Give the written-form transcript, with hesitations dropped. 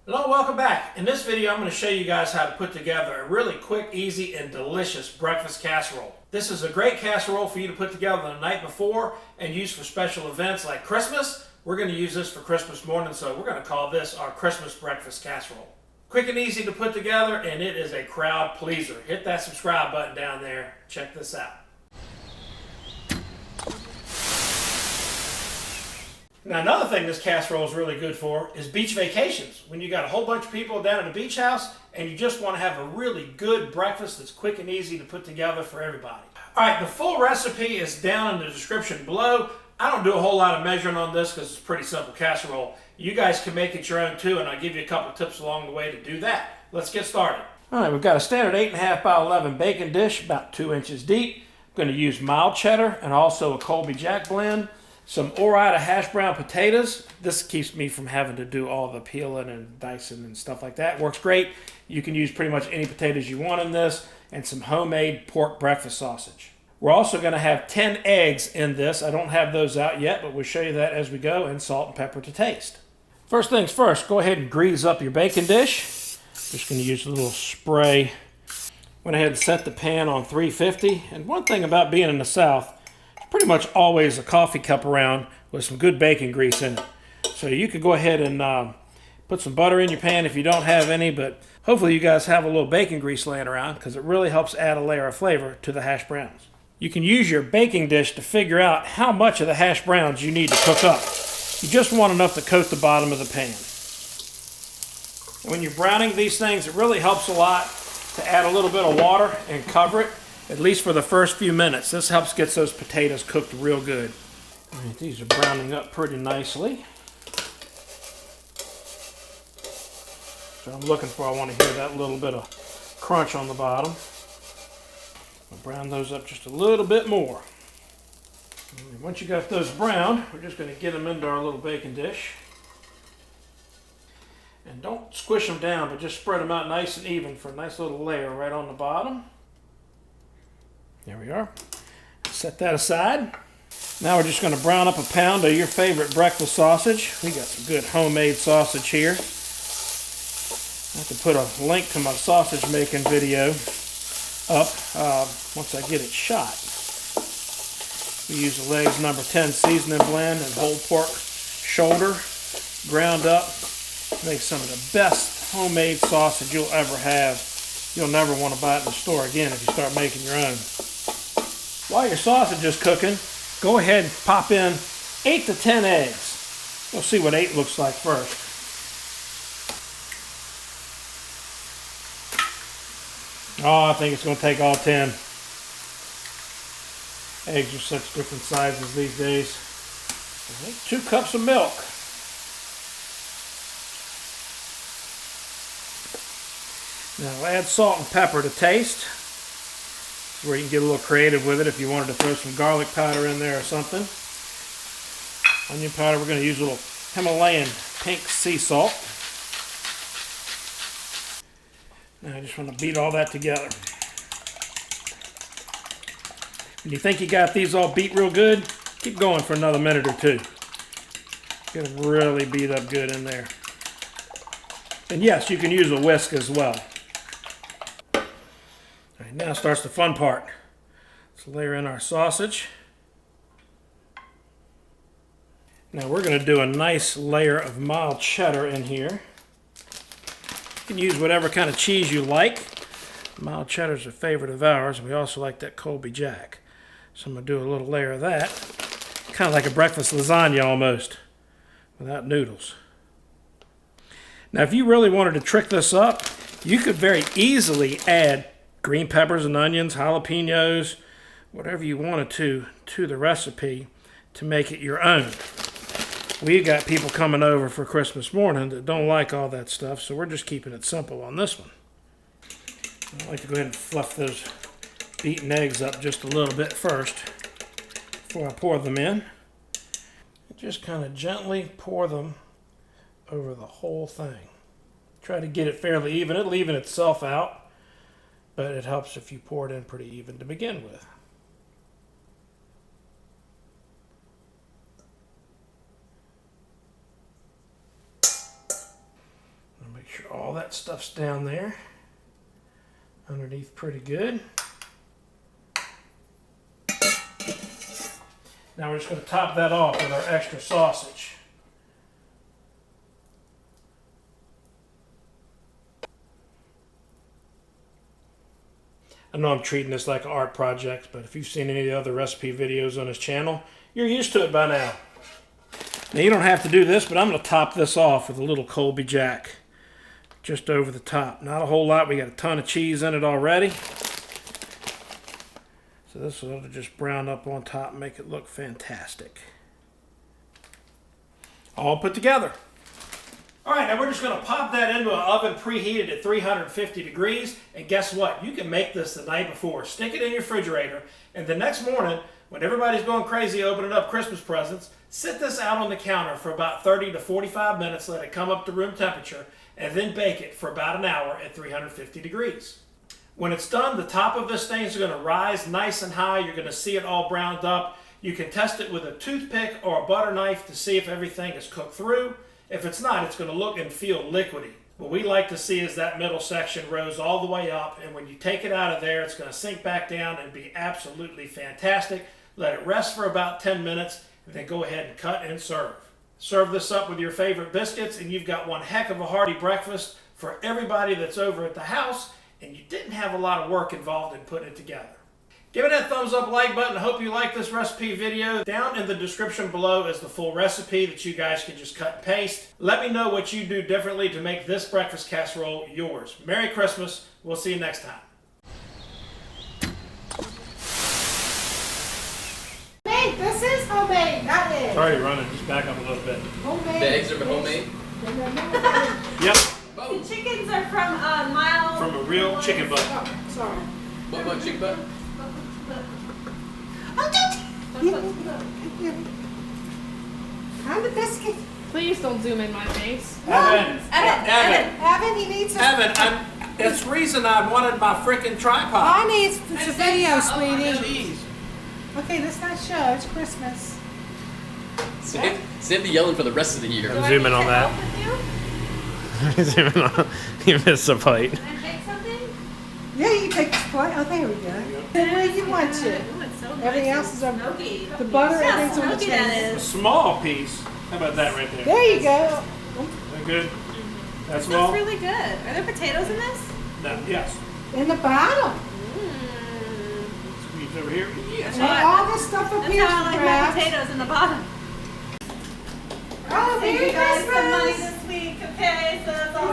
Hello, welcome back. In this video, I'm going to show you guys how to put together a really quick, easy, and delicious breakfast casserole. This is a great casserole for you to put together the night before and use for special events like Christmas. We're going to use this for Christmas morning, so we're going to call this our Christmas breakfast casserole. Quick and easy to put together, and it is a crowd pleaser. Hit that subscribe button down there. Check this out. Now, another thing this casserole is really good for is beach vacations. When you got a whole bunch of people down at a beach house and you just want to have a really good breakfast that's quick and easy to put together for everybody. All right, the full recipe is down in the description below. I don't do a whole lot of measuring on this because it's a pretty simple casserole. You guys can make it your own too, and I'll give you a couple tips along the way to do that. Let's get started. All right, we've got a standard 8.5 by 11 baking dish, about 2 inches deep. I'm going to use mild cheddar and also a Colby Jack blend. Some Ore-Ida hash brown potatoes. This keeps me from having to do all the peeling and dicing and stuff like that. Works great. You can use pretty much any potatoes you want in this, and some homemade pork breakfast sausage. We're also going to have 10 eggs in this. I don't have those out yet, but we'll show you that as we go, and salt and pepper to taste. First things first, go ahead and grease up your baking dish. Just going to use a little spray. Went ahead and set the pan on 350. And one thing about being in the South, pretty much always a coffee cup around with some good bacon grease in it. So you could go ahead and put some butter in your pan if you don't have any, but hopefully you guys have a little bacon grease laying around because it really helps add a layer of flavor to the hash browns. You can use your baking dish to figure out how much of the hash browns you need to cook up. You just want enough to coat the bottom of the pan. And when you're browning these things, it really helps a lot to add a little bit of water and cover it, at least for the first few minutes. This helps get those potatoes cooked real good. All right, these are browning up pretty nicely. So I'm looking for, I want to hear that little bit of crunch on the bottom. I'll brown those up just a little bit more. And once you got those browned, we're just going to get them into our little baking dish. And don't squish them down, but just spread them out nice and even for a nice little layer right on the bottom. There we are. Set that aside. Now we're just going to brown up a pound of your favorite breakfast sausage. We got some good homemade sausage here. I have to put a link to my sausage making video up once I get it shot. We use the Legs No. 10 seasoning blend and whole pork shoulder ground up. Makes some of the best homemade sausage you'll ever have. You'll never want to buy it in the store again if you start making your own. While your sausage is cooking, go ahead and pop in 8 to 10 eggs. We'll see what 8 looks like first. Oh, I think it's going to take all 10. Eggs are such different sizes these days. 2 cups of milk. Now add salt and pepper to taste. Where you can get a little creative with it if you wanted to throw some garlic powder in there or something. Onion powder, we're going to use a little Himalayan pink sea salt. Now I just want to beat all that together. When you think you got these all beat real good, keep going for another minute or two. Get them really beat up good in there. And yes, you can use a whisk as well. All right, now starts the fun part. Let's layer in our sausage. Now we're going to do a nice layer of mild cheddar in here. You can use whatever kind of cheese you like. Mild cheddar is a favorite of ours. We also like that Colby Jack. So I'm going to do a little layer of that. Kind of like a breakfast lasagna almost, without noodles. Now if you really wanted to trick this up, you could very easily add green peppers and onions, jalapenos, whatever you wanted to the recipe to make it your own. We got people coming over for Christmas morning that don't like all that stuff, so we're just keeping it simple on this one. I like to go ahead and fluff those beaten eggs up just a little bit first before I pour them in. Just kind of gently pour them over the whole thing. Try to get it fairly even. It'll even itself out, but it helps if you pour it in pretty even to begin with. Make sure all that stuff's down there. Underneath pretty good. Now we're just going to top that off with our extra sausage. I know I'm treating this like an art project, but if you've seen any of the other recipe videos on this channel, you're used to it by now. Now you don't have to do this, but I'm going to top this off with a little Colby Jack. Just over the top. Not a whole lot. We got a ton of cheese in it already. So this will just brown up on top and make it look fantastic. All put together. Alright, now we're just going to pop that into an oven preheated at 350 degrees. And guess what? You can make this the night before. Stick it in your refrigerator. And the next morning, when everybody's going crazy opening up Christmas presents, sit this out on the counter for about 30 to 45 minutes. Let it come up to room temperature. And then bake it for about an hour at 350 degrees. When it's done, the top of this thing is going to rise nice and high. You're going to see it all browned up. You can test it with a toothpick or a butter knife to see if everything is cooked through. If it's not, it's going to look and feel liquidy. What we like to see is that middle section rose all the way up, and when you take it out of there, it's going to sink back down and be absolutely fantastic. Let it rest for about 10 minutes, and then go ahead and cut and serve. Serve this up with your favorite biscuits, and you've got one heck of a hearty breakfast for everybody that's over at the house, and you didn't have a lot of work involved in putting it together. Give it that thumbs up like button. I hope you like this recipe video. Down in the description below is the full recipe that you guys can just cut and paste. Let me know what you do differently to make this breakfast casserole yours. Merry Christmas. We'll see you next time. This is homemade, not eggs. It's already running. Just back up a little bit. Homemade. The eggs are homemade? Yep. Oh. The chickens are from Mile. From a real chicken butt. Oh, sorry. What chicken butt? I'm the biscuit. Please don't zoom in my face. Evan. Evan, he needs a... Evan, it's the reason I wanted my freaking tripod. I need it's a video, sweetie. Okay, let's not show. It's Christmas. Save the yelling for the rest of the year. Zoom in on that. Zoom in on. You missed a bite. Can I take something? Yeah, you take this plate. Oh, there we go. The way you want to. Oh, it's so nice. Everything else is on Smoky. the butter. Yeah, Everything's on the smoky that table. A is. small piece. How about that right there? There you go. That good? That's That's small? really good. Are there potatoes in this? No, yes. In the bottom. Squeeze over here. Yes. And all this stuff up That's here how I like my wrapped. potatoes in the bottom. Oh, Thank Merry you guys for money Christmas. this week, okay? So that's all